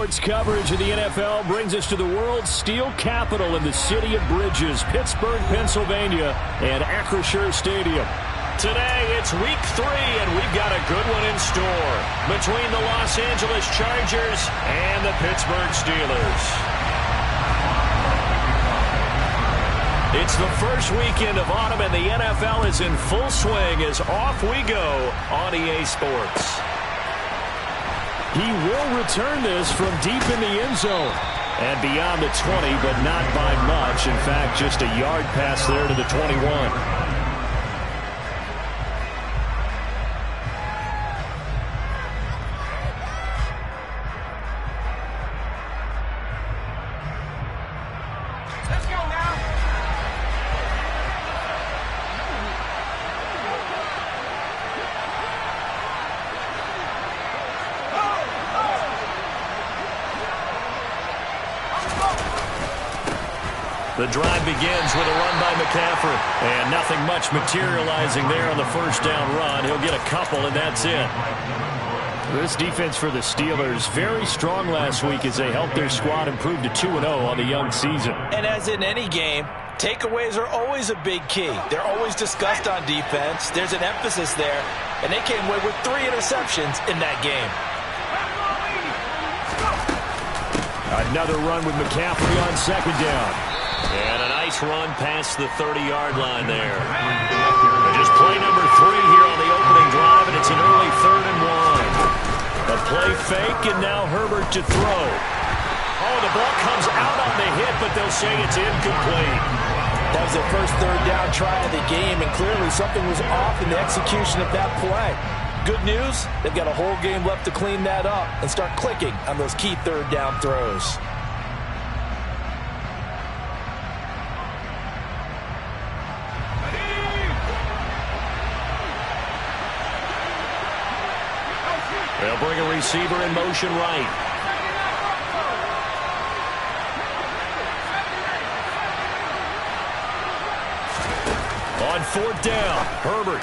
sports coverage of the NFL brings us to the world's steel capital in the city of bridges, Pittsburgh, Pennsylvania, and Acrisure Stadium. Today, it's week 3, and we've got a good one in store between the Los Angeles Chargers and the Pittsburgh Steelers. It's the first weekend of autumn, and the NFL is in full swing as off we go on EA Sports. He will return this from deep in the end zone. And beyond the 20, but not by much. In fact, just a yard pass there to the 21. The drive begins with a run by McCaffrey. And nothing much materializing there on the first down run. He'll get a couple, and that's it. This defense for the Steelers, very strong last week as they helped their squad improve to 2-0 on the young season. And as in any game, takeaways are always a big key. They're always discussed on defense. There's an emphasis there. And they came away with 3 interceptions in that game. Another run with McCaffrey on second down. And a nice run past the 30-yard line there. And just play number 3 here on the opening drive, and it's an early 3rd and 1. A play fake, and now Herbert to throw. Oh, the ball comes out on the hit, but they'll say it's incomplete. That was their first 3rd down try of the game, and clearly something was off in the execution of that play. Good news, they've got a whole game left to clean that up and start clicking on those key 3rd down throws. They'll bring a receiver in motion right. On 4th down, Herbert.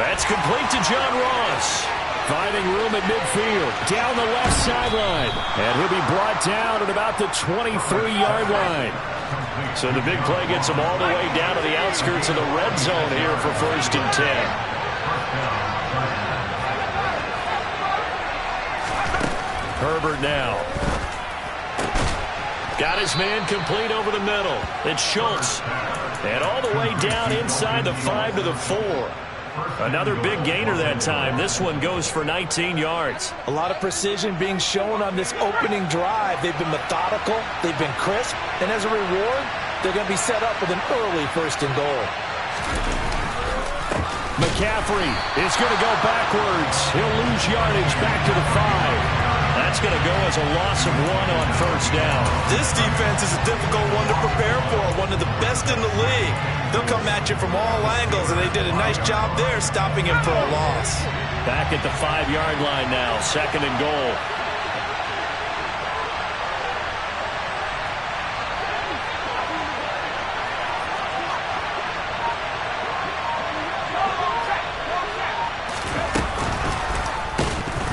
That's complete to John Ross. Finding room at midfield, down the left sideline. And he'll be brought down at about the 23-yard line. So the big play gets him all the way down to the outskirts of the red zone here for 1st and 10. Herbert now. Got his man complete over the middle. It's Schultz. And all the way down inside the 5 to the 4. Another big gainer that time. This one goes for 19 yards. A lot of precision being shown on this opening drive. They've been methodical. They've been crisp. And as a reward, they're going to be set up with an early 1st and goal. McCaffrey is going to go backwards. He'll lose yardage back to the 5. That's going to go as a loss of 1 on 1st down. This defense is a difficult one to prepare for, one of the best in the league. They'll come at you from all angles, and they did a nice job there stopping him for a loss. Back at the 5-yard line now, 2nd and goal.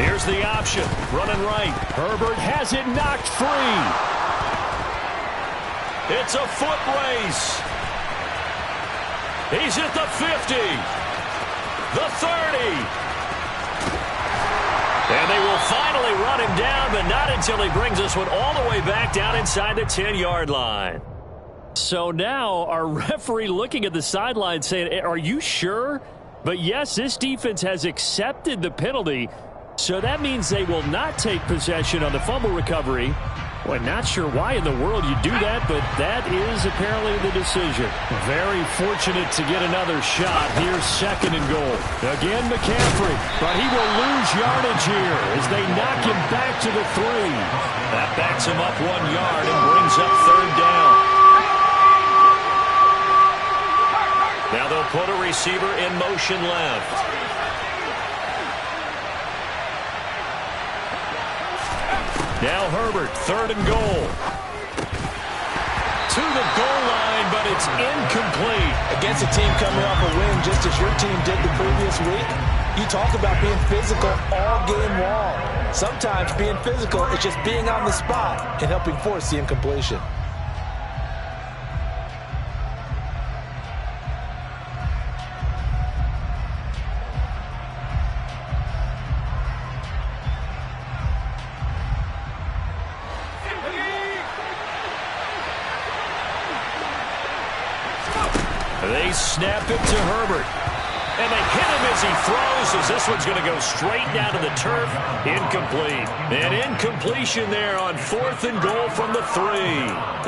Here's the option, running right. Herbert has it knocked free. It's a foot race. He's at the 50, the 30. And they will finally run him down, but not until he brings this one all the way back down inside the 10-yard line. So now our referee looking at the sideline saying, are you sure? But yes, this defense has accepted the penalty. So that means they will not take possession on the fumble recovery. Well, not sure why in the world you do that, but that is apparently the decision. Very fortunate to get another shot. Here's 2nd and goal. Again, McCaffrey, but he will lose yardage here as they knock him back to the 3. That backs him up 1 yard and brings up 3rd down. Now they'll put a receiver in motion left. Now Herbert, 3rd and goal. To the goal line, but it's incomplete. Against a team coming off a win just as your team did the previous week, You talk about being physical all game long. Sometimes being physical is just being on the spot and helping force the incompletion. They snap it to Herbert. And they hit him as he throws, as this one's going to go straight down to the turf. Incomplete. An incompletion there on 4th and goal from the 3.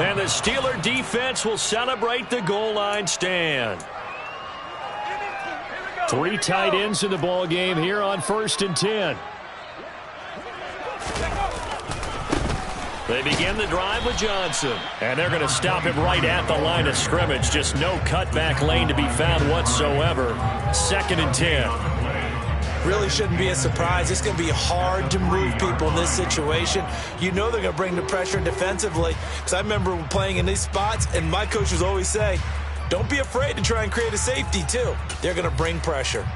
And the Steeler defense will celebrate the goal line stand. 3 tight ends in the ball game here on 1st and 10. They begin the drive with Johnson. And they're going to stop him right at the line of scrimmage. Just no cutback lane to be found whatsoever. 2nd and 10. Really shouldn't be a surprise. It's going to be hard to move people in this situation. You know they're going to bring the pressure defensively. Because I remember playing in these spots, and my coaches always say, don't be afraid to try and create a safety, too. They're going to bring pressure.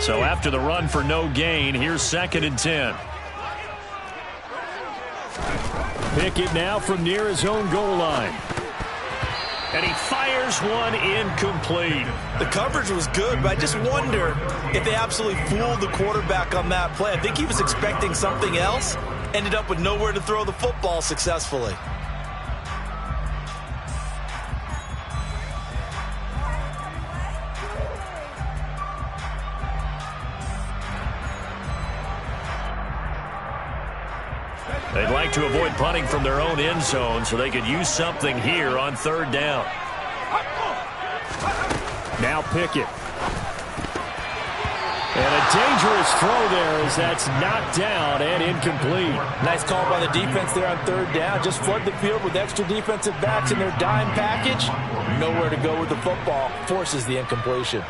So after the run for no gain, here's 2nd and 10. Pickett now from near his own goal line. And he fires one incomplete. The coverage was good, but I just wonder if they absolutely fooled the quarterback on that play. I think he was expecting something else, ended up with nowhere to throw the football successfully. They'd like to avoid punting from their own end zone so they could use something here on 3rd down. Now Pickett. And a dangerous throw there as that's knocked down and incomplete. Nice call by the defense there on 3rd down. Just flood the field with extra defensive backs in their dime package. Nowhere to go with the football. Forces the incompletion.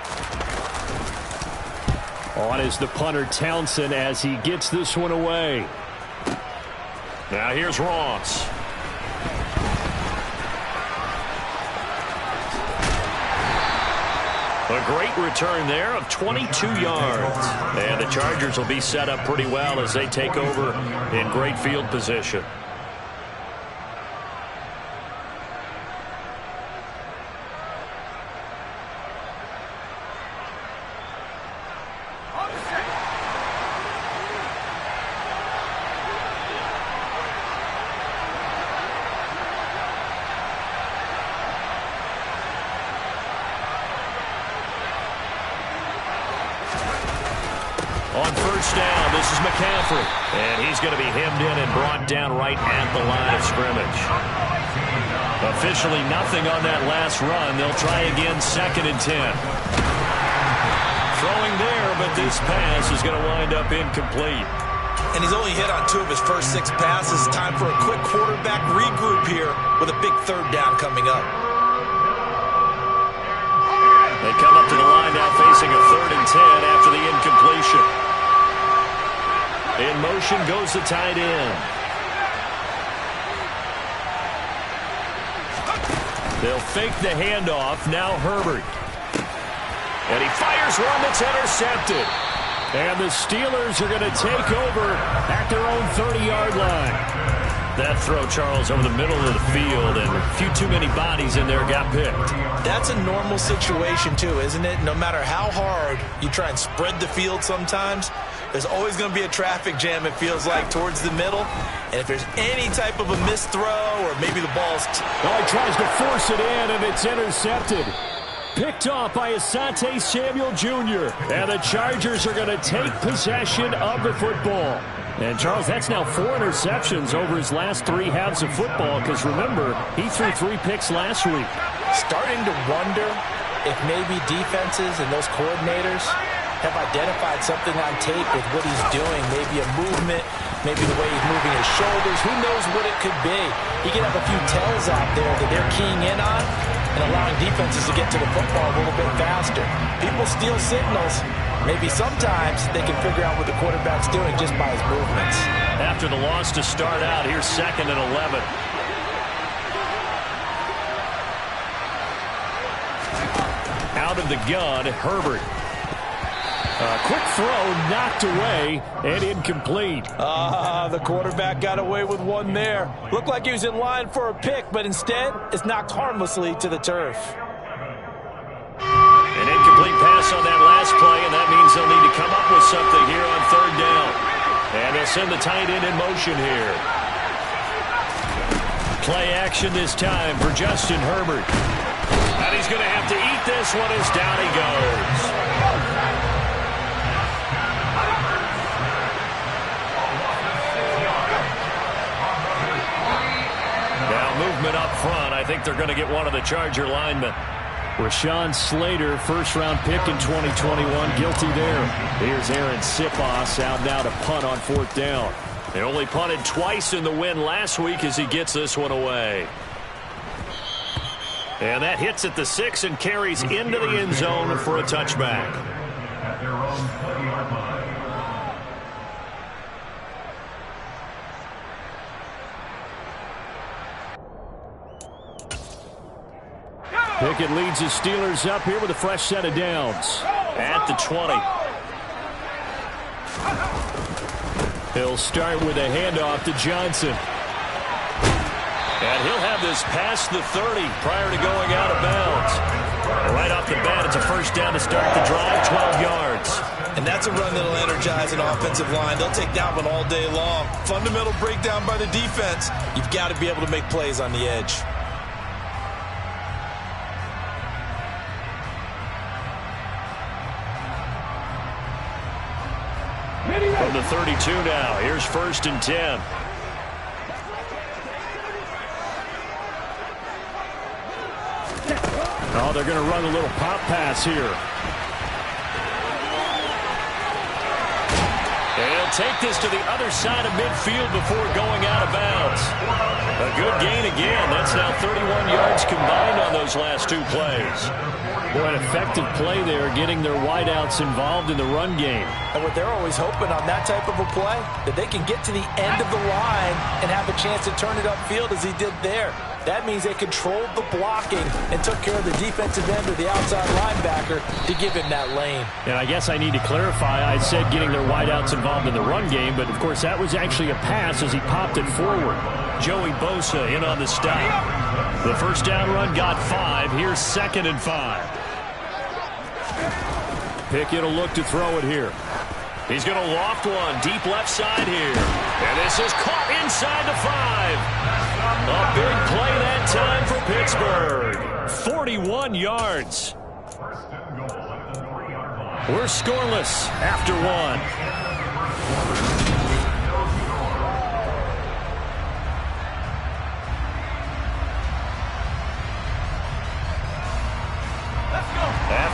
On is the punter Townsend as he gets this one away. Now here's Ross. A great return there of 22 yards. And the Chargers will be set up pretty well as they take over in great field position. On 1st down, this is McCaffrey. And he's going to be hemmed in and brought down right at the line of scrimmage. Officially nothing on that last run. They'll try again 2nd and 10. Throwing there, but this pass is going to wind up incomplete. And he's only hit on 2 of his first 6 passes. Time for a quick quarterback regroup here with a big 3rd down coming up. They come up to the line now facing a 3rd and 10 after the incompletion. In motion goes the tight end. They'll fake the handoff. Now Herbert. And he fires one that's intercepted. And the Steelers are going to take over at their own 30-yard line. That throw, Charles, over the middle of the field, and a few too many bodies in there got picked. That's a normal situation, too, isn't it? No matter how hard you try and spread the field sometimes, there's always going to be a traffic jam, it feels like, towards the middle. And if there's any type of a missed throw or maybe the ball's... Oh, he tries to force it in, and it's intercepted. Picked off by Asante Samuel Jr. And the Chargers are going to take possession of the football. And, Charles, that's now 4 interceptions over his last 3 halves of football because, remember, he threw 3 picks last week. Starting to wonder if maybe defenses and those coordinators have identified something on tape with what he's doing, maybe a movement, maybe the way he's moving his shoulders. Who knows what it could be? He could have a few tells out there that they're keying in on and allowing defenses to get to the football a little bit faster. People steal signals. Maybe sometimes they can figure out what the quarterback's doing just by his movements. After the loss to start out, here's 2nd and 11. Out of the gun, Herbert. Quick throw, knocked away, and incomplete. The quarterback got away with one there. Looked like he was in line for a pick, but instead, it's knocked harmlessly to the turf. An incomplete pass on that last play, and that means they'll need to come up with something here on third down. And they'll send the tight end in motion here. Play action this time for Justin Herbert. And he's going to have to eat this one as down he goes. Now movement up front. I think they're going to get one of the Charger linemen. Rashawn Slater, first-round pick in 2021, guilty there. Here's Aaron Sipos out now to punt on fourth down. They only punted twice in the win last week as he gets this one away. And that hits at the 6 and carries into the end zone for a touchback. Pickett leads the Steelers up here with a fresh set of downs. At the 20. He'll start with a handoff to Johnson. And he'll have this past the 30 prior to going out of bounds. Right off the bat, it's a first down to start the drive, 12 yards. And that's a run that'll energize an offensive line. They'll take that one all day long. Fundamental breakdown by the defense. You've got to be able to make plays on the edge. From the 32 now, here's 1st and 10. Oh, they're going to run a little pop pass here. And he'll take this to the other side of midfield before going out of bounds. A good gain again. That's now 31 yards combined on those last two plays. Boy, an effective play there, getting their wideouts involved in the run game. And what they're always hoping on that type of a play, that they can get to the end of the line and have a chance to turn it upfield as he did there. That means they controlled the blocking and took care of the defensive end or the outside linebacker to give him that lane. And I guess I need to clarify, I said getting their wideouts involved in the run game, but of course that was actually a pass as he popped it forward. Joey Bosa in on the stop. The first down run got 5. Here's 2nd and 5. Pickett will look to throw it here. He's going to loft one deep left side here. And this is caught inside the 5. A big play that time for Pittsburgh. 41 yards. We're scoreless after 1.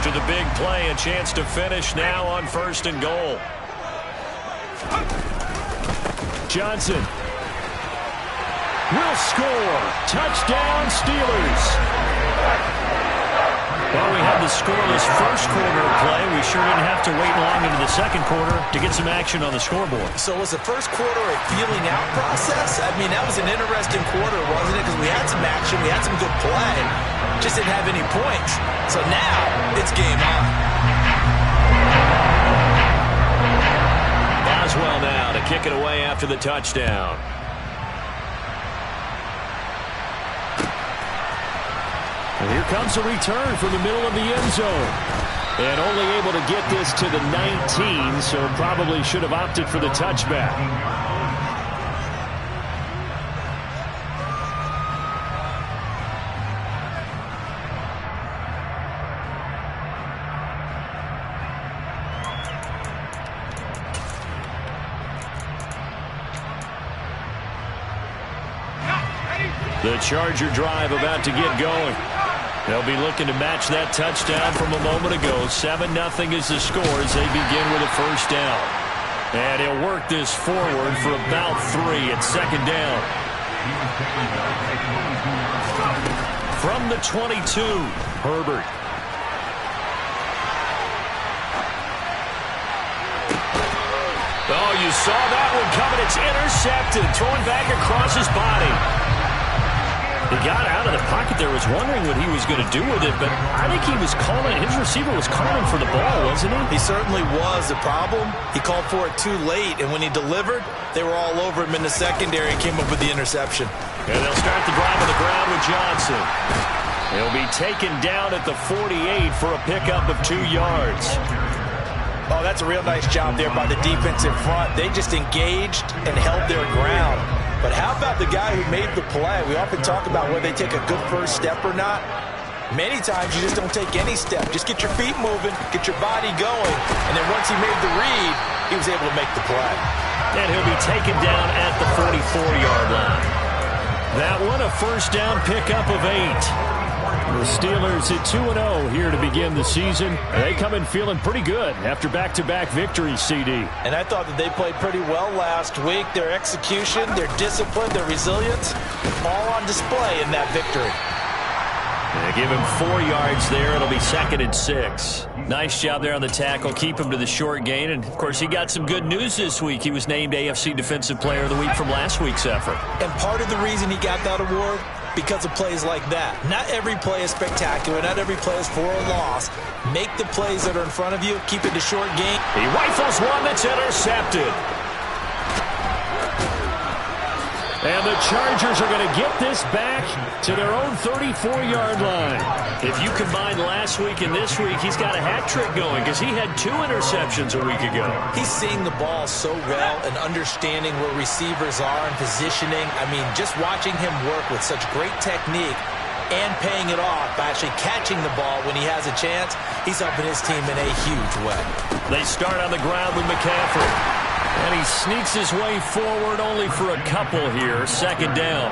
After the big play, a chance to finish now on 1st and goal. Johnson will score. Touchdown, Steelers. Well, we had the scoreless first quarter of play. We sure didn't have to wait long into the second quarter to get some action on the scoreboard. So was the first quarter a feeling out process? I mean, that was an interesting quarter, wasn't it? Because we had some action, we had some good play. Just didn't have any points. So now, it's game on. Boswell now to kick it away after the touchdown. And here comes a return from the middle of the end zone. And only able to get this to the 19, so probably should have opted for the touchback. The Charger drive about to get going. They'll be looking to match that touchdown from a moment ago. 7-0 is the score as they begin with a first down. And he'll work this forward for about 3 at 2nd down. From the 22, Herbert. Oh, you saw that one coming. It's intercepted. Throwing back across his body. He got out of the pocket there, was wondering what he was going to do with it, but I think he was calling, his receiver was calling for the ball, wasn't he? He certainly was. The problem, he called for it too late, and when he delivered, they were all over him in the secondary and came up with the interception. And they'll start the drive on the ground with Johnson. He'll be taken down at the 48 for a pickup of 2 yards. Oh, that's a real nice job there by the defense in front. They just engaged and held their ground. But how about the guy who made the play? We often talk about whether they take a good first step or not. Many times you just don't take any step. Just get your feet moving, get your body going, and then once he made the read, he was able to make the play. And he'll be taken down at the 44-yard line. That one, a first down pickup of 8. The Steelers at 2-0 here to begin the season. They come in feeling pretty good after back-to-back victories, CD. And I thought that they played pretty well last week. Their execution, their discipline, their resilience, all on display in that victory. They give him 4 yards there. It'll be 2nd and 6. Nice job there on the tackle. Keep him to the short gain. And, of course, he got some good news this week. He was named AFC Defensive Player of the Week from last week's effort. And part of the reason he got that award, because of plays like that. Not every play is spectacular. Not every play is for a loss. Make the plays that are in front of you. Keep it to short gain. He rifles one that's intercepted. And the Chargers are going to get this back to their own 34-yard line. If you combine last week and this week, he's got a hat trick going because he had 2 interceptions a week ago. He's seeing the ball so well and understanding where receivers are and positioning. I mean, just watching him work with such great technique and paying it off by actually catching the ball when he has a chance, he's helping his team in a huge way. They start on the ground with McCaffrey. And he sneaks his way forward only for a couple here. 2nd down.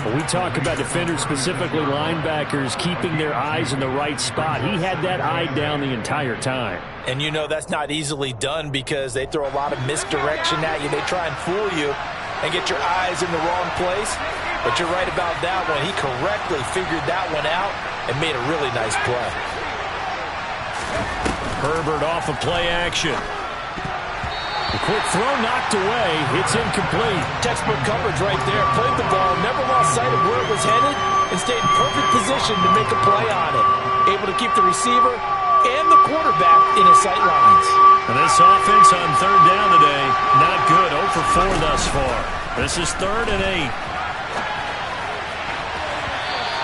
When we talk about defenders, specifically linebackers, keeping their eyes in the right spot. He had that eye down the entire time. And you know that's not easily done because they throw a lot of misdirection at you. They try and fool you and get your eyes in the wrong place. But you're right about that one. He correctly figured that one out and made a really nice play. Herbert off of play action. A quick throw knocked away. It's incomplete. Textbook coverage right there. Played the ball, never lost sight of where it was headed, and stayed in perfect position to make a play on it. Able to keep the receiver and the quarterback in his sight lines. And this offense on 3rd down today, not good. 0 for 4 thus far. This is 3rd and 8.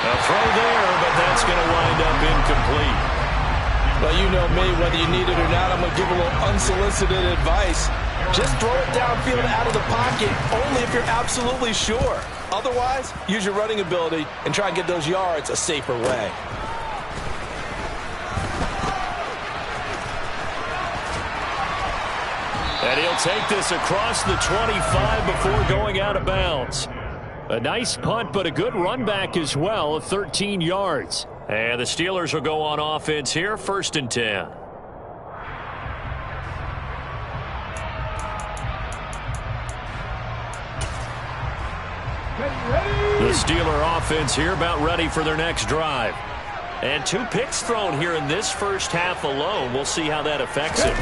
A throw there, but that's going to wind up incomplete. Well, you know me, whether you need it or not, I'm going to give a little unsolicited advice. Just throw it downfield out of the pocket, only if you're absolutely sure. Otherwise, use your running ability and try and get those yards a safer way. And he'll take this across the 25 before going out of bounds. A nice punt, but a good run back as well of 13 yards. And the Steelers will go on offense here, 1st and 10. The Steeler offense here about ready for their next drive. And 2 picks thrown here in this first half alone. We'll see how that affects him.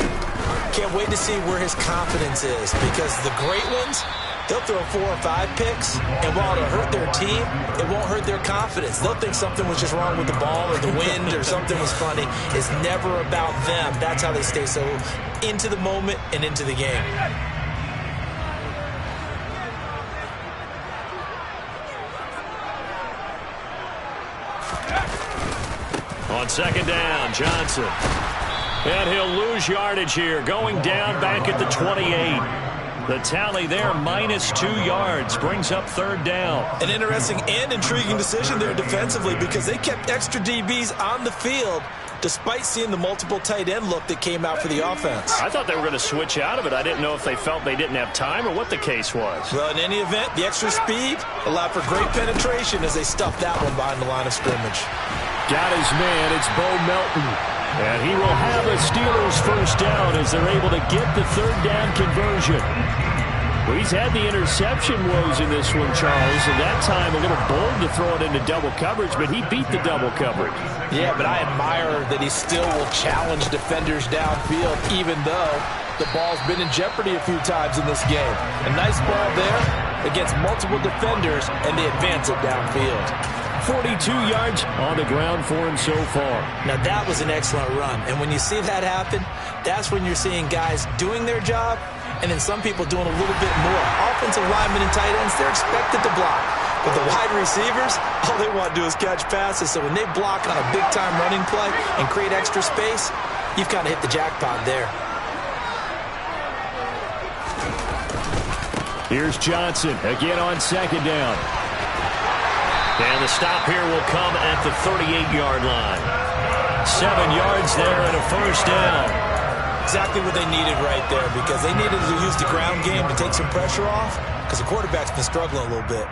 Can't wait to see where his confidence is because the great ones, they'll throw 4 or 5 picks, and while it'll hurt their team, it won't hurt their confidence. They'll think something was just wrong with the ball or the wind or something was funny. It's never about them. That's how they stay so into the moment and into the game. On 2nd down, Johnson. And he'll lose yardage here, going down back at the 28. The tally there, -2 yards, brings up 3rd down. An interesting and intriguing decision there defensively because they kept extra DBs on the field despite seeing the multiple tight end look that came out for the offense. I thought they were going to switch out of it. I didn't know if they felt they didn't have time or what the case was. Well, in any event, the extra speed allowed for great penetration as they stuffed that one behind the line of scrimmage. Got his man. It's Bo Melton. And he will have a Steelers first down as they're able to get the 3rd down conversion. Well, he's had the interception woes in this one, Charles, and that time a little bold to throw it into double coverage, but he beat the double coverage. Yeah, but I admire that he still will challenge defenders downfield, even though the ball's been in jeopardy a few times in this game. A nice ball there against multiple defenders, and they advance it downfield. 42 yards on the ground for him so far. Now, that was an excellent run, and when you see that happen, that's when you're seeing guys doing their job, and then some people doing a little bit more. Offensive linemen and tight ends, they're expected to block. But the wide receivers, all they want to do is catch passes. So when they block on a big-time running play and create extra space, you've kind of hit the jackpot there. Here's Johnson again on second down. And the stop here will come at the 38-yard line. 7 yards there and a first down. Exactly what they needed right there, because they needed to use the ground game to take some pressure off, because the quarterback's been struggling a little bit.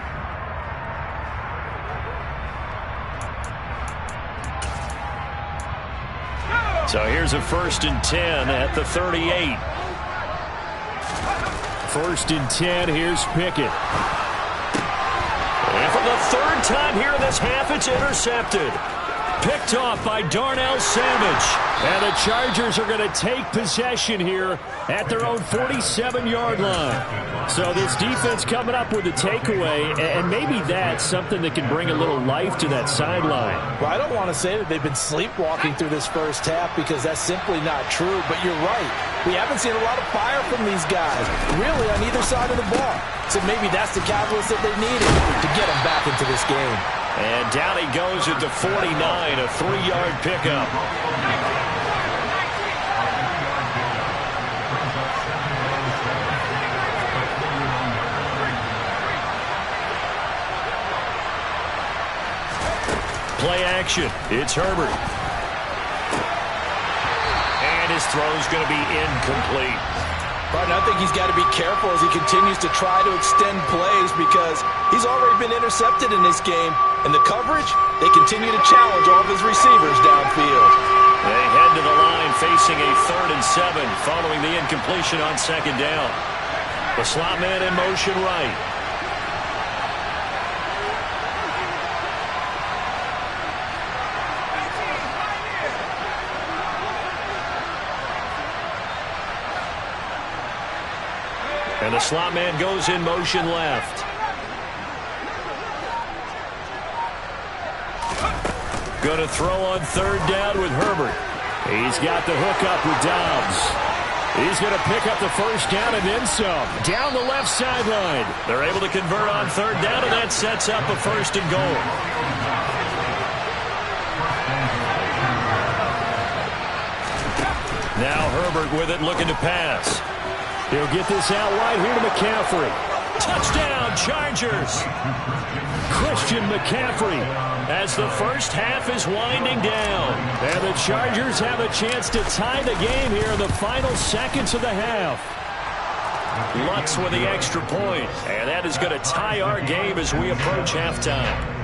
So here's a 1st and 10 at the 38. 1st and 10, here's Pickett. And for the 3rd time here in this half, it's intercepted. Picked off by Darnell Savage. And the Chargers are going to take possession here at their own 47-yard line. So this defense coming up with a takeaway, and maybe that's something that can bring a little life to that sideline. Well, I don't want to say that they've been sleepwalking through this first half, because that's simply not true. But you're right. We haven't seen a lot of fire from these guys, really, on either side of the ball. So maybe that's the catalyst that they needed to get them back into this game. And down he goes at the 49, a 3-yard pickup. Play action. It's Herbert. And his throw's going to be incomplete. But I think he's got to be careful as he continues to try to extend plays, because he's already been intercepted in this game. And the coverage, they continue to challenge all of his receivers downfield. They head to the line facing a 3rd and 7 following the incompletion on 2nd down. The slot man in motion right. And the slot man goes in motion left. Going to throw on 3rd down with Herbert. He's got the hook up with Dobbs. He's going to pick up the 1st down and then some. Down the left sideline. They're able to convert on 3rd down, and that sets up a 1st and goal. Now Herbert with it, looking to pass. He'll get this out wide here to McCaffrey. Touchdown, Chargers! Christian McCaffrey As the first half is winding down. And the Chargers have a chance to tie the game here in the final seconds of the half. Lutz with the extra point. And that is going to tie our game as we approach halftime.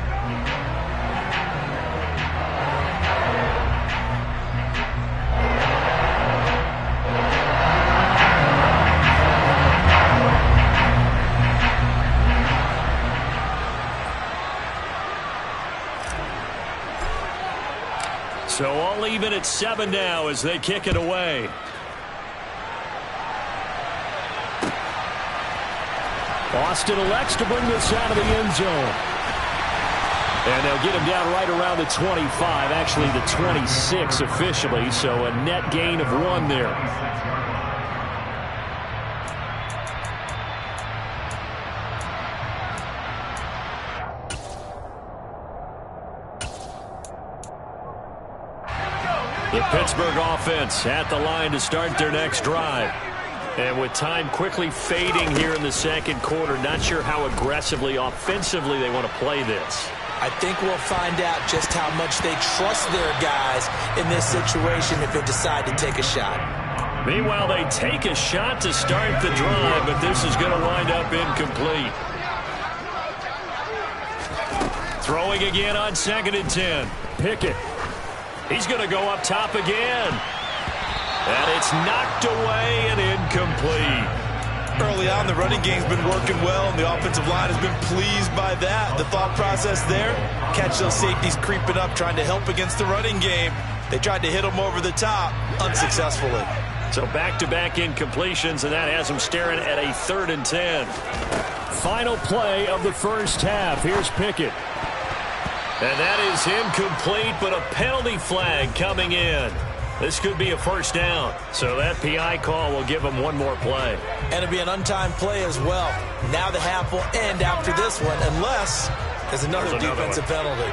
So all even at 7 now as they kick it away. Austin elects to bring this out of the end zone. And they'll get him down right around the 25, actually the 26 officially, so a net gain of 1 there. The Pittsburgh offense at the line to start their next drive. And with time quickly fading here in the second quarter, not sure how aggressively, offensively they want to play this. I think we'll find out just how much they trust their guys in this situation if they decide to take a shot. Meanwhile, they take a shot to start the drive, but this is going to wind up incomplete. Throwing again on 2nd and 10. Pickett. He's going to go up top again. And it's knocked away and incomplete. Early on, the running game's been working well, and the offensive line has been pleased by that. The thought process there, catch those safeties creeping up, trying to help against the running game. They tried to hit them over the top, unsuccessfully. So back-to-back incompletions, and that has them staring at a 3rd and 10. Final play of the first half. Here's Pickett. And that is incomplete, but a penalty flag coming in. This could be a first down. So that PI call will give them one more play. And it'll be an untimed play as well. Now the half will end after this one, unless there's another defensive penalty.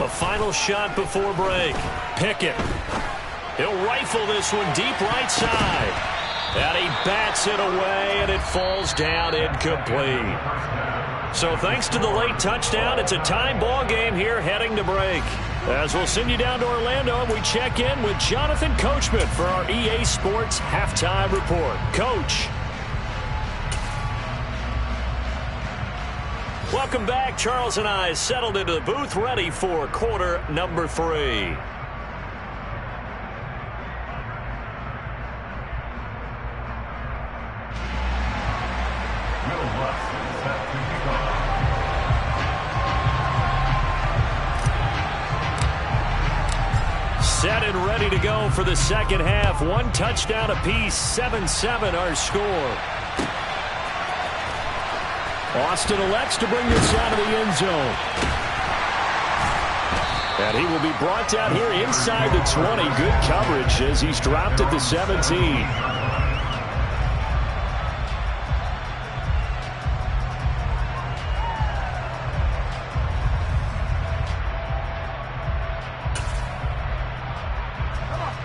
A final shot before break. Pickett. He'll rifle this one deep right side. And he bats it away, and it falls down incomplete. So thanks to the late touchdown, it's a tie ball game here heading to break. As we'll send you down to Orlando, and we check in with Jonathan Coachman for our EA Sports Halftime Report. Coach. Welcome back. Charles and I settled into the booth, ready for quarter number 3. Set and ready to go for the second half. One touchdown apiece, 7-7 our score. Austin elects to bring this out of the end zone. And he will be brought down here inside the 20. Good coverage as he's dropped at the 17.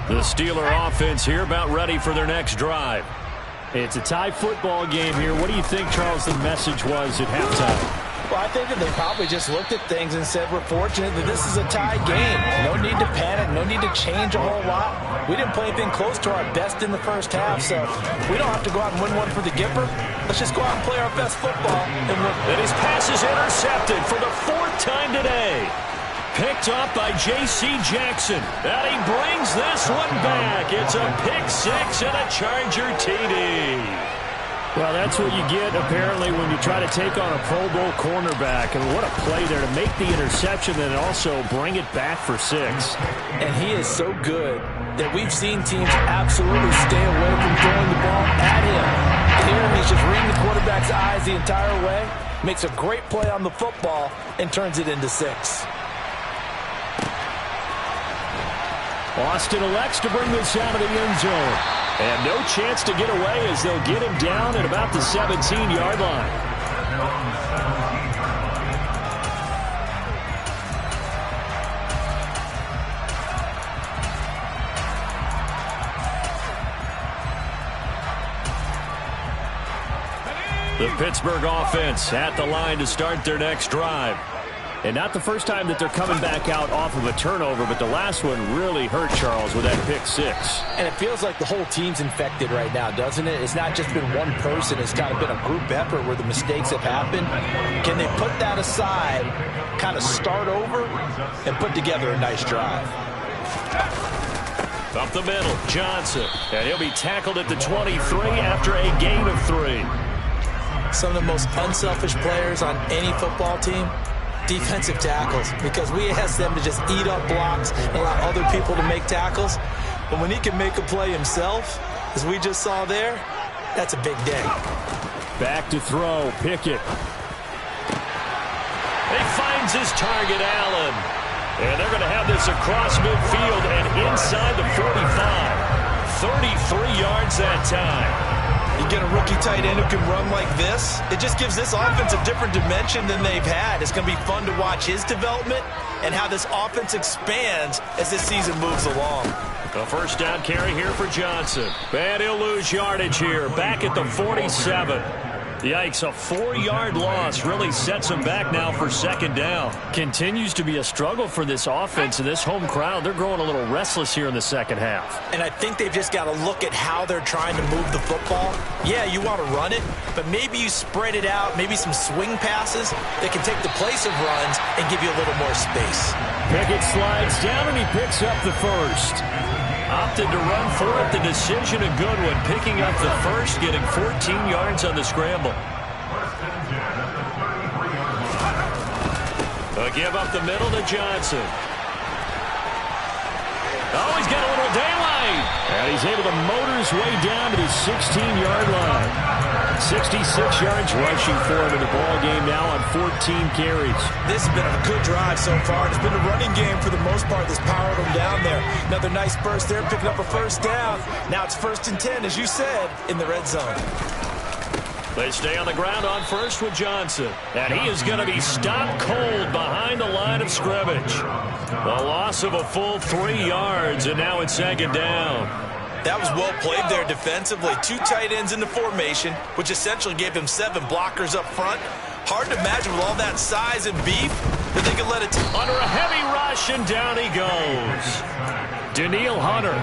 The Steeler offense here about ready for their next drive. It's a tie football game here. What do you think, Charles, the message was at halftime? Well, I think that they probably just looked at things and said, we're fortunate that this is a tie game. No need to panic. No need to change a whole lot. We didn't play anything close to our best in the first half, so we don't have to go out and win one for the Gipper. Let's just go out and play our best football. And his pass is intercepted for the 4th time today. Picked up by J.C. Jackson. And he brings this one back. It's a pick 6 and a Charger TD. Well, that's what you get, apparently, when you try to take on a Pro Bowl cornerback. And what a play there to make the interception and also bring it back for 6. And he is so good that we've seen teams absolutely stay away from throwing the ball at him. Here, he's just reading the quarterback's eyes the entire way, makes a great play on the football, and turns it into 6. Austin elects to bring this out of the end zone. And no chance to get away as they'll get him down at about the 17-yard line. The Pittsburgh offense at the line to start their next drive. And not the first time that they're coming back out off of a turnover, but the last one really hurt, Charles, with that pick 6. And it feels like the whole team's infected right now, doesn't it? It's not just been one person. It's kind of been a group effort where the mistakes have happened. Can they put that aside, kind of start over, and put together a nice drive? Up the middle, Johnson. And he'll be tackled at the 23 after a gain of 3. Some of the most unselfish players on any football team, defensive tackles, because we ask them to just eat up blocks and allow other people to make tackles. But when he can make a play himself, as we just saw there, that's a big day. Back to throw, Pickett. He finds his target, Allen. And they're going to have this across midfield and inside the 45. 33 yards that time. You get a rookie tight end who can run like this, it just gives this offense a different dimension than they've had. It's going to be fun to watch his development and how this offense expands as this season moves along. A first down carry here for Johnson. And he'll lose yardage here, back at the 47. Yikes, a 4-yard loss really sets him back now for second down. Continues to be a struggle for this offense and this home crowd. They're growing a little restless here in the second half. And I think they've just got to look at how they're trying to move the football. Yeah, you want to run it, but maybe you spread it out, maybe some swing passes that can take the place of runs and give you a little more space. Pickett slides down and he picks up the first. Opted to run for it. The decision a good one. Picking up the first, getting 14 yards on the scramble. A give up the middle to Johnson. Oh, he's got a little daylight. And he's able to motor his way down to the 16-yard line. 66 yards rushing for him in the ball game now on 14 carries. This has been a good drive so far. It's been a running game for the most part that's powered them down there. Another nice burst there, picking up a first down. Now it's 1st and 10, as you said, in the red zone. They stay on the ground on first with Johnson. And he is going to be stopped cold behind the line of scrimmage. A loss of a full 3 yards, and now it's 2nd down. That was well played there defensively. 2 tight ends in the formation, which essentially gave him 7 blockers up front. Hard to imagine with all that size and beef that they could let it under a heavy rush, and down he goes. Danielle Hunter.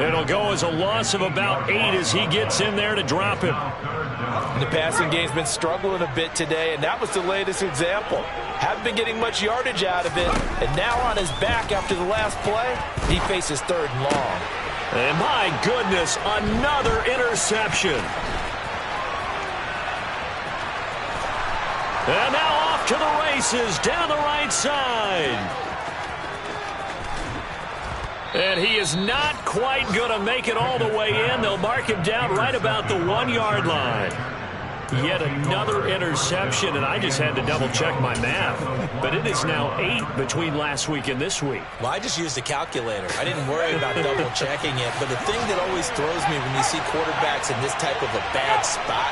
It'll go as a loss of about 8 as he gets in there to drop him. The passing game's been struggling a bit today, and that was the latest example. Haven't been getting much yardage out of it, and now on his back after the last play, he faces 3rd and long. And my goodness, another interception. And now off to the races down the right side. And he is not quite going to make it all the way in. They'll mark him down right about the 1-yard line. Yet another interception, and I just had to double-check my math. But it is now 8 between last week and this week. Well, I just used a calculator. I didn't worry about double-checking it. But the thing that always throws me when you see quarterbacks in this type of a bad spot,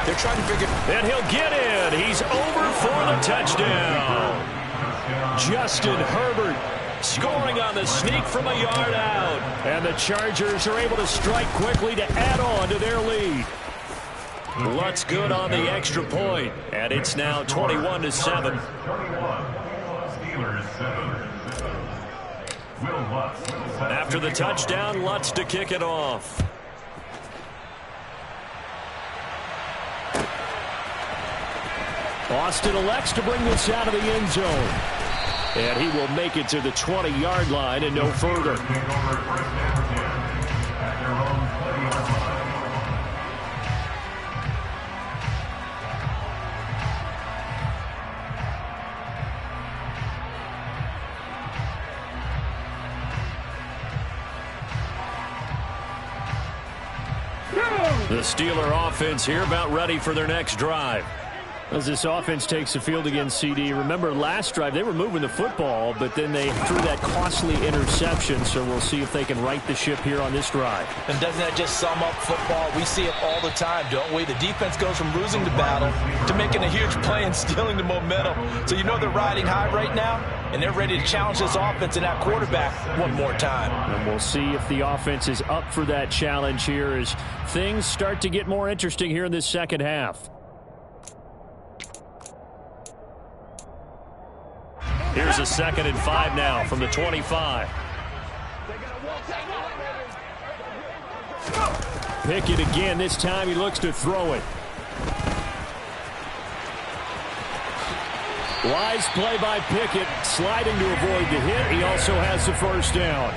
they're trying to figure... And he'll get in. He's over for the touchdown. Justin Herbert scoring on the sneak from a yard out. And the Chargers are able to strike quickly to add on to their lead. Lutz good on the extra point, and it's now 21-7. After the touchdown, Lutz to kick it off. Austin elects to bring this out of the end zone. And he will make it to the 20-yard line and no further. The Steeler offense here about ready for their next drive. As this offense takes the field against CD, remember last drive they were moving the football, but then they threw that costly interception, so we'll see if they can right the ship here on this drive. And doesn't that just sum up football? We see it all the time, don't we? The defense goes from losing the battle to making a huge play and stealing the momentum. So you know they're riding high right now, and they're ready to challenge this offense and that quarterback one more time. And we'll see if the offense is up for that challenge here as things start to get more interesting here in this second half. Here's a 2nd and 5 now from the 25. Pickett again. This time he looks to throw it. Wise play by Pickett, sliding to avoid the hit. He also has the first down.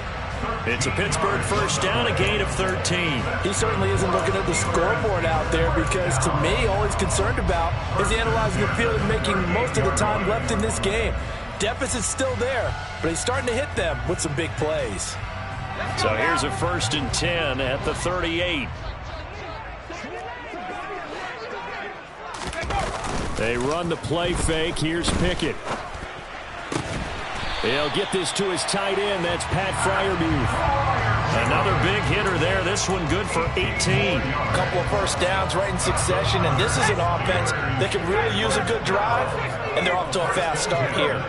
It's a Pittsburgh first down, a gain of 13. He certainly isn't looking at the scoreboard out there because, to me, all he's concerned about is analyzing the field and making most of the time left in this game. Deficit's still there, but he's starting to hit them with some big plays. So here's a 1st and 10 at the 38. They run the play fake. Here's Pickett. He'll get this to his tight end. That's Pat Freiermuth. Another big hitter there. This one good for 18. A couple of first downs right in succession, and this is an offense that can really use a good drive, and they're off to a fast start here.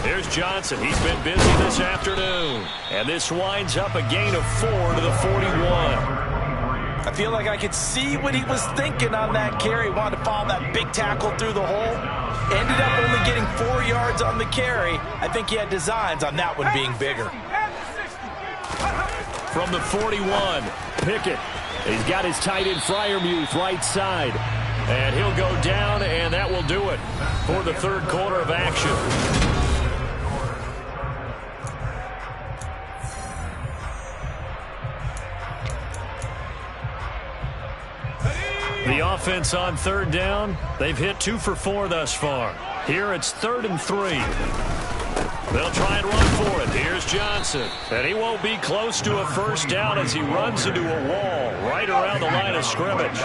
Here's Johnson. He's been busy this afternoon. And this winds up a gain of 4 to the 41. I feel like I could see what he was thinking on that carry. Wanted to follow that big tackle through the hole. Ended up only getting 4 yards on the carry. I think he had designs on that one being bigger. From the 41, Pickett. He's got his tight end Freiermuth right side. And he'll go down, and that will do it for the third quarter of action. The offense on third down, they've hit 2 for 4 thus far. Here it's 3rd and 3. They'll try and run for it. Here's Johnson. And he won't be close to a first down as he runs into a wall right around the line of scrimmage.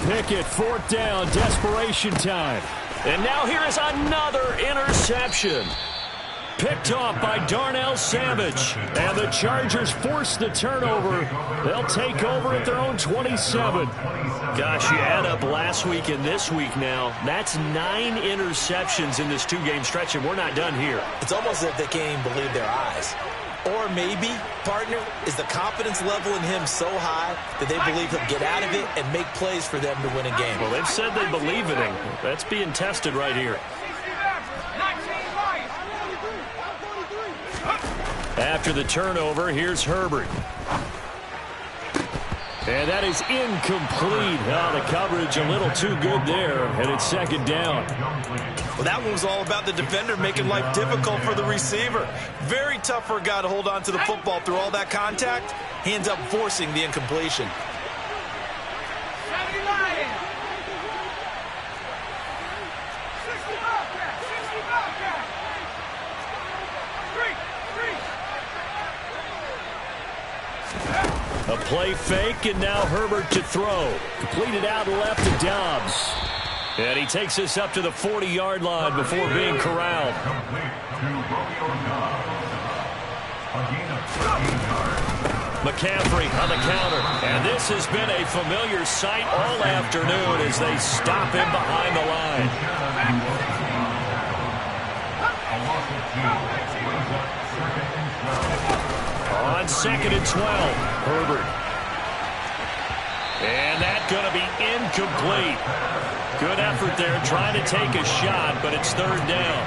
Pickett, 4th down, desperation time. And now here is another interception. Picked off by Darnell Savage. And the Chargers force the turnover. They'll take over at their own 27. Gosh, you add up last week and this week now. That's 9 interceptions in this 2-game stretch, and we're not done here. It's almost as if they can't even believe their eyes. Or maybe, partner, is the confidence level in him so high that they believe he'll get out of it and make plays for them to win a game. Well, they've said they believe in him. That's being tested right here. After the turnover, here's Herbert. And that is incomplete. Oh, the coverage a little too good there, and it's 2nd down. Well, that one was all about the defender making life difficult for the receiver. Very tough for a guy to hold on to the football through all that contact. He ends up forcing the incompletion. A play fake, and now Herbert to throw. Completed out left to Dobbs. And he takes us up to the 40-yard line before being corralled. McCaffrey on the counter. And this has been a familiar sight all afternoon as they stop him behind the line. On 2nd and 12, Herbert. And that's going to be incomplete. Good effort there trying to take a shot, but it's 3rd down.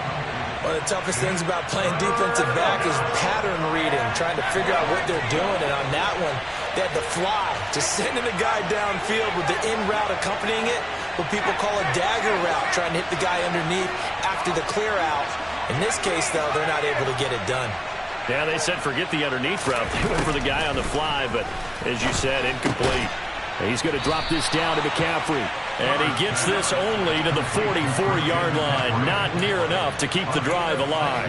One of the toughest things about playing defensive back is pattern reading, trying to figure out what they're doing. And on that one, they had the fly, just sending the guy downfield with the in route accompanying it, what people call a dagger route, trying to hit the guy underneath after the clear out. In this case, though, they're not able to get it done. Yeah, they said forget the underneath route. They went for the guy on the fly, but as you said, incomplete. He's going to drop this down to McCaffrey. And he gets this only to the 44-yard line. Not near enough to keep the drive alive.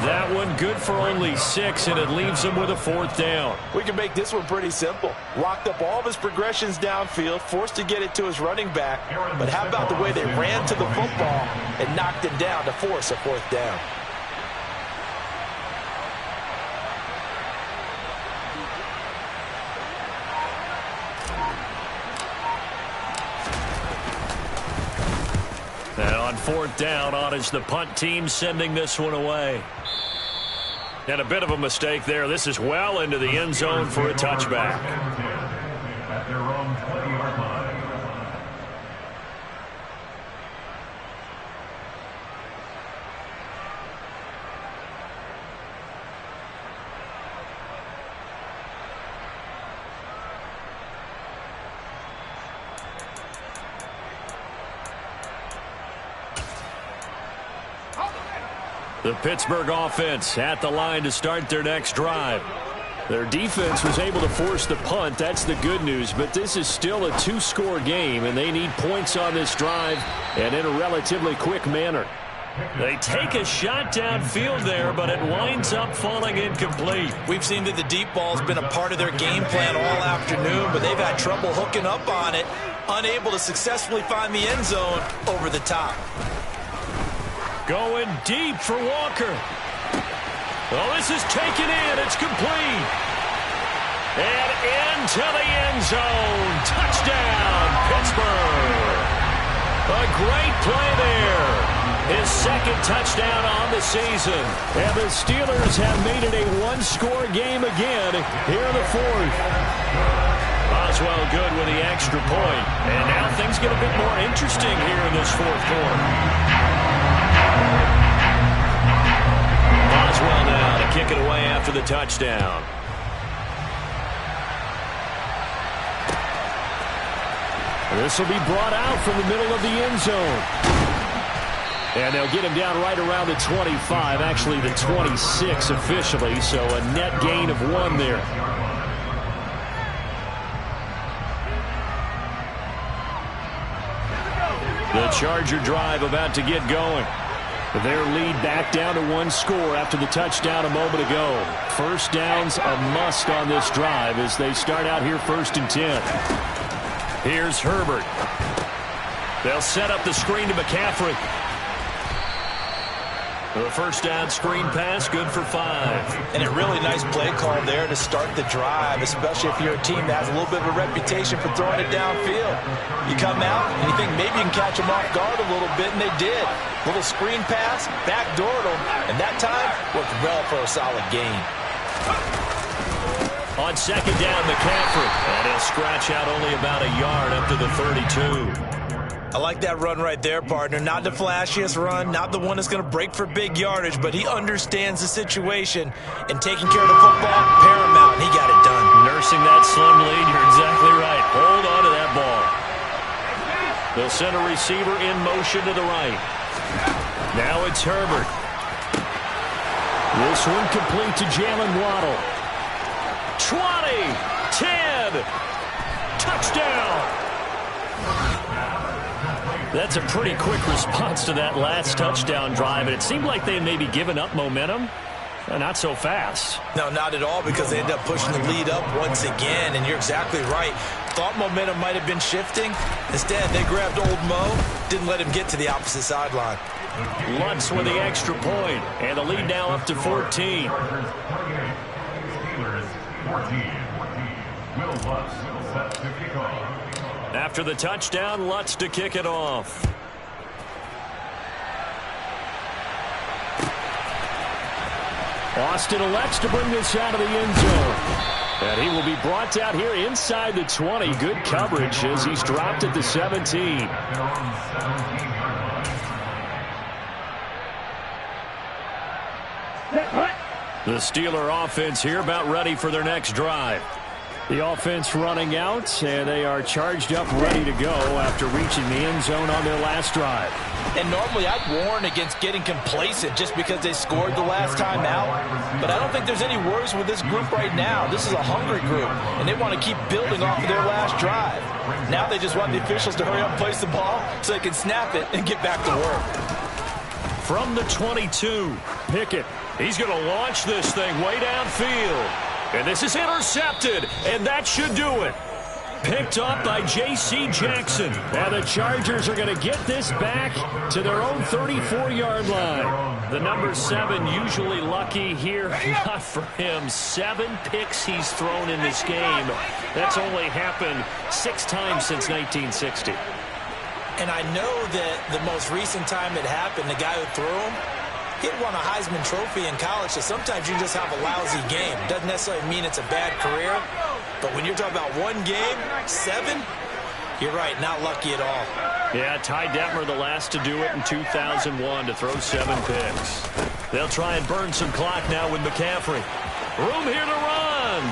That one good for only 6, and it leaves him with a 4th down. We can make this one pretty simple. Locked up all of his progressions downfield, forced to get it to his running back. But how about the way they ran to the football and knocked him down to force a 4th down? And on 4th down, on is the punt team sending this one away. And a bit of a mistake there. This is well into the end zone for a touchback. At their own 20-yard line. The Pittsburgh offense at the line to start their next drive. Their defense was able to force the punt. That's the good news. But this is still a 2-score game, and they need points on this drive and in a relatively quick manner. They take a shot downfield there, but it winds up falling incomplete. We've seen that the deep ball's been a part of their game plan all afternoon, but they've had trouble hooking up on it, unable to successfully find the end zone over the top. Going deep for Walker. Oh, this is taken in. It's complete. And into the end zone. Touchdown, Pittsburgh. A great play there. His 2nd touchdown on the season. And the Steelers have made it a 1-score game again here in the 4th. Boswell good with the extra point. And now things get a bit more interesting here in this 4th quarter. Boswell now to kick it away after the touchdown. This will be brought out from the middle of the end zone. And they'll get him down right around the 25, actually the 26 officially, so a net gain of 1 there. The Charger drive about to get going. Their lead back down to 1 score after the touchdown a moment ago. First down's a must on this drive as they start out here 1st and 10. Here's Herbert. They'll set up the screen to McCaffrey. The first down screen pass, good for 5. And a really nice play call there to start the drive, especially if you're a team that has a little bit of a reputation for throwing it downfield. You come out and you think maybe you can catch them off guard a little bit, and they did. Little screen pass, backdoored them, and that time worked well for a solid gain. On 2nd down, McCaffrey. And he'll scratch out only about a yard up to the 32. I like that run right there, partner. Not the flashiest run, not the one that's going to break for big yardage, but he understands the situation, and taking care of the football, paramount, and he got it done. Nursing that slim lead, you're exactly right. Hold on to that ball. They'll send a receiver in motion to the right. Now it's Herbert. This one complete to Jalen Waddle. 20, 10, touchdown. That's a pretty quick response to that last touchdown drive, and it seemed like they may be giving up momentum. Not so fast. No, not at all, because they end up pushing the lead up once again, and you're exactly right. Thought momentum might have been shifting. Instead, they grabbed old Mo, didn't let him get to the opposite sideline. Lutz with the extra point, and the lead now up to 14. Steelers 14. Will Lutz set to kick off. After the touchdown, Lutz to kick it off. Austin elects to bring this out of the end zone. And he will be brought out here inside the 20. Good coverage as he's dropped at the 17. The Steeler offense here about ready for their next drive. The offense running out, and they are charged up, ready to go after reaching the end zone on their last drive. And normally I'd warn against getting complacent just because they scored the last time out. But I don't think there's any worries with this group right now. This is a hungry group, and they want to keep building off of their last drive. Now they just want the officials to hurry up and place the ball so they can snap it and get back to work. From the 22, Pickett. He's going to launch this thing way downfield. And this is intercepted, and that should do it. Picked up by J.C. Jackson. And the Chargers are going to get this back to their own 34-yard line. The number 7 usually lucky here. Not for him. 7 picks he's thrown in this game. That's only happened 6 times since 1960. And I know that the most recent time it happened, the guy who threw him, he had won a Heisman Trophy in college, so sometimes you just have a lousy game. Doesn't necessarily mean it's a bad career, but when you're talking about one game, 7, you're right, not lucky at all. Yeah, Ty Detmer the last to do it in 2001 to throw 7 picks. They'll try and burn some clock now with McCaffrey. Room here to run.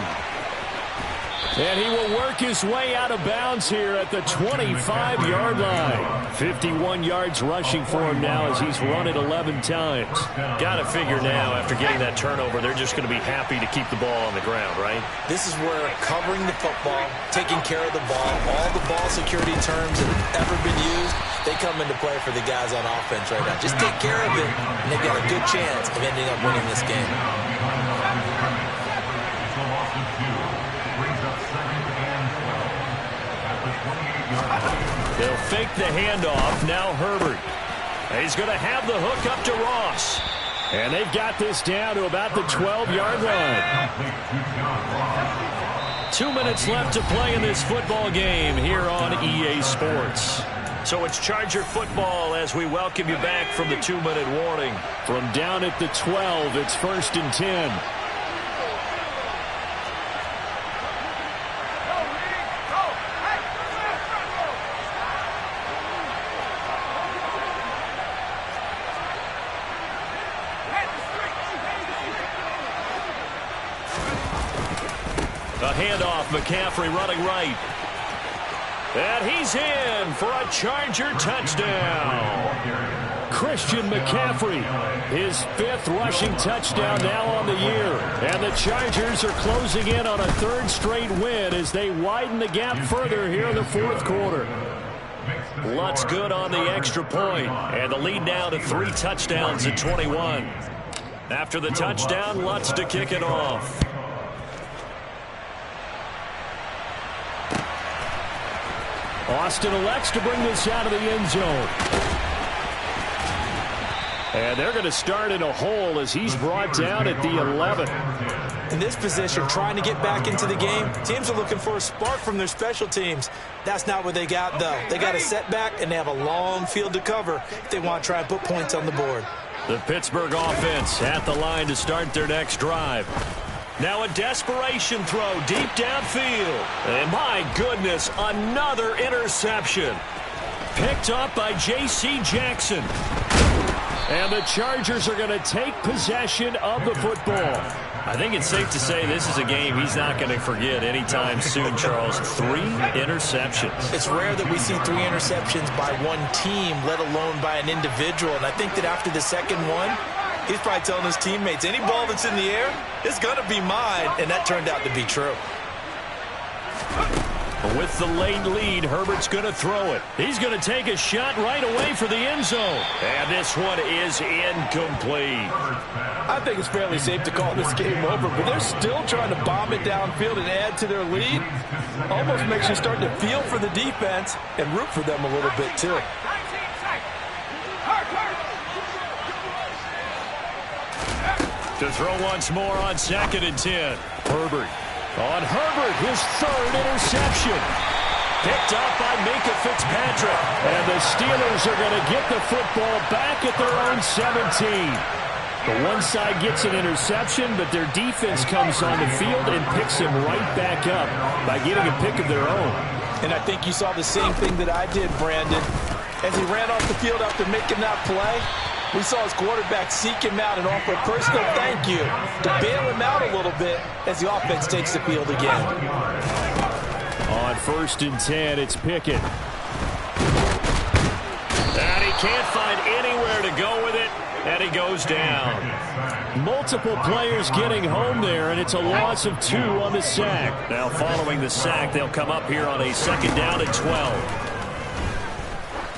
And he will work his way out of bounds here at the 25-yard line. 51 yards rushing for him now as he's run it 11 times. Got to figure now, after getting that turnover, they're just going to be happy to keep the ball on the ground, right? This is where covering the football, taking care of the ball, all the ball security terms that have ever been used, they come into play for the guys on offense right now. Just take care of it, and they've got a good chance of ending up winning this game. They'll fake the handoff. Now Herbert. He's going to have the hook up to Ross. And they've got this down to about the 12-yard line. 2 minutes left to play in this football game here on EA Sports. So it's Charger football as we welcome you back from the 2-minute warning. From down at the 12, it's 1st and 10. A handoff, McCaffrey running right. And he's in for a Charger touchdown. Christian McCaffrey. His 5th rushing touchdown now on the year. And the Chargers are closing in on a 3rd straight win as they widen the gap further here in the 4th quarter. Lutz good on the extra point, and the lead now to 3 touchdowns at 21. After the touchdown, Lutz to kick it off. Austin elects to bring this out of the end zone. And they're going to start in a hole as he's brought down at the 11. In this position, trying to get back into the game, teams are looking for a spark from their special teams. That's not what they got, though. They got a setback, and they have a long field to cover if they want to try and put points on the board. The Pittsburgh offense at the line to start their next drive. Now a desperation throw deep downfield. And my goodness, another interception. Picked up by J.C. Jackson. And the Chargers are going to take possession of the football. I think it's safe to say this is a game he's not going to forget anytime soon, Charles. 3 interceptions. It's rare that we see 3 interceptions by one team, let alone by an individual. And I think that after the second one, he's probably telling his teammates, any ball that's in the air, it's going to be mine. And that turned out to be true. With the late lead, Herbert's going to throw it. He's going to take a shot right away for the end zone. And this one is incomplete. I think it's fairly safe to call this game over, but they're still trying to bomb it downfield and add to their lead. Almost makes you start to feel for the defense and root for them a little bit, too. To throw once more on 2nd and 10. Herbert. On Herbert, his 3rd interception. Picked up by Minka Fitzpatrick. And the Steelers are going to get the football back at their own 17. The one side gets an interception, but their defense comes on the field and picks him right back up by getting a pick of their own. And I think you saw the same thing that I did, Brandon. As he ran off the field after making that play, we saw his quarterback seek him out and offer a personal thank you to bail him out a little bit as the offense takes the field again. On 1st and 10, it's Pickett. And he can't find anywhere to go with it, and he goes down. Multiple players getting home there, and it's a loss of 2 on the sack. Now following the sack, they'll come up here on a 2nd down at 12.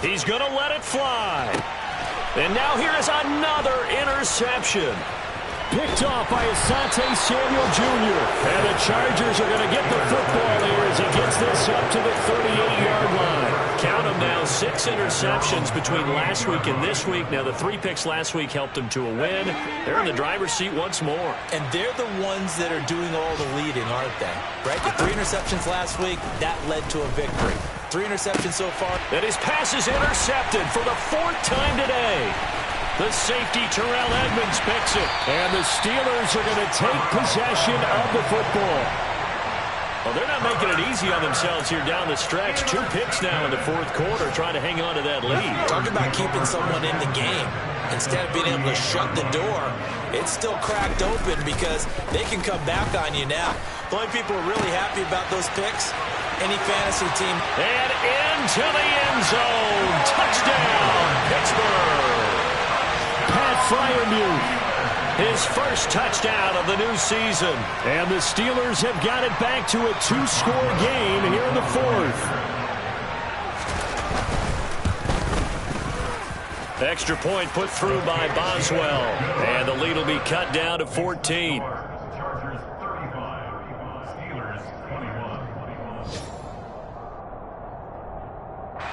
He's going to let it fly. And now here is another interception. Picked off by Asante Samuel Jr. And the Chargers are going to get the football here as he gets this up to the 38-yard line. Count them now, 6 interceptions between last week and this week. Now the 3 picks last week helped them to a win. They're in the driver's seat once more. And they're the ones that are doing all the leading, aren't they? Right? The 3 interceptions last week, that led to a victory. 3 interceptions so far. And his pass is intercepted for the 4th time today. The safety, Terrell Edmonds, picks it. And the Steelers are going to take possession of the football. Well, they're not making it easy on themselves here down the stretch. 2 picks now in the 4th quarter, trying to hang on to that lead. Talk about keeping someone in the game. Instead of being able to shut the door, it's still cracked open because they can come back on you now. The only people who are really happy about those picks, any fantasy team. And into the end zone. Touchdown, Pittsburgh. Pat Freiermuth. His first touchdown of the new season. And the Steelers have got it back to a 2-score game here in the 4th. Extra point put through by Boswell. And the lead will be cut down to 14. Chargers 35, Steelers 21.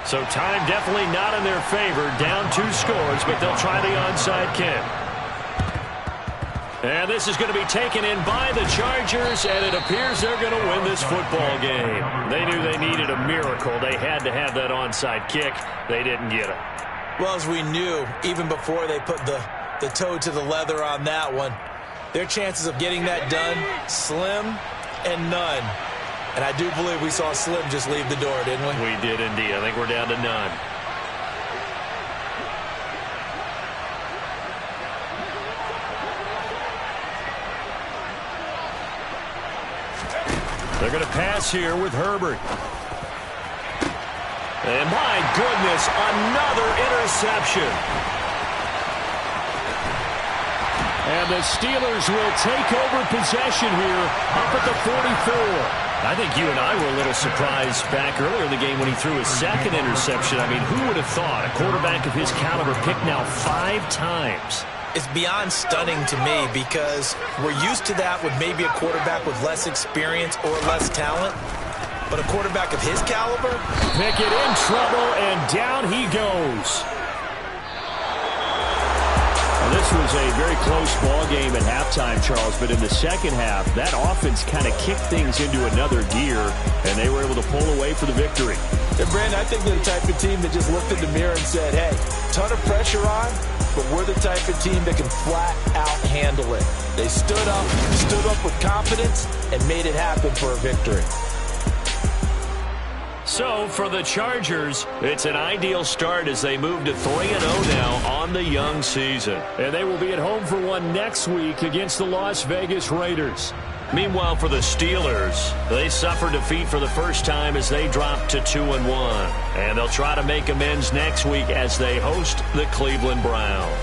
So time definitely not in their favor. Down 2 scores, but they'll try the onside kick. And this is going to be taken in by the Chargers, and it appears they're going to win this football game. They knew they needed a miracle. They had to have that onside kick. They didn't get it. Well, as we knew, even before they put the toe to the leather on that one, their chances of getting that done, slim and none. And I do believe we saw Slim just leave the door, didn't we? We did indeed. I think we're down to none. They're going to pass here with Herbert. And my goodness, another interception. And the Steelers will take over possession here up at the 44. I think you and I were a little surprised back earlier in the game when he threw his second interception. I mean, who would have thought a quarterback of his caliber picked now 5 times? It's beyond stunning to me because we're used to that with maybe a quarterback with less experience or less talent. But a quarterback of his caliber? Pickett in trouble, and down he goes. This was a very close ball game at halftime, Charles, but in the second half, that offense kind of kicked things into another gear, and they were able to pull away for the victory. And Brandon, I think they're the type of team that just looked in the mirror and said, hey, ton of pressure on, but we're the type of team that can flat out handle it. They stood up with confidence, and made it happen for a victory. So, for the Chargers, it's an ideal start as they move to 3-0 now on the young season. And they will be at home for one next week against the Las Vegas Raiders. Meanwhile, for the Steelers, they suffered defeat for the first time as they dropped to 2-1. And they'll try to make amends next week as they host the Cleveland Browns.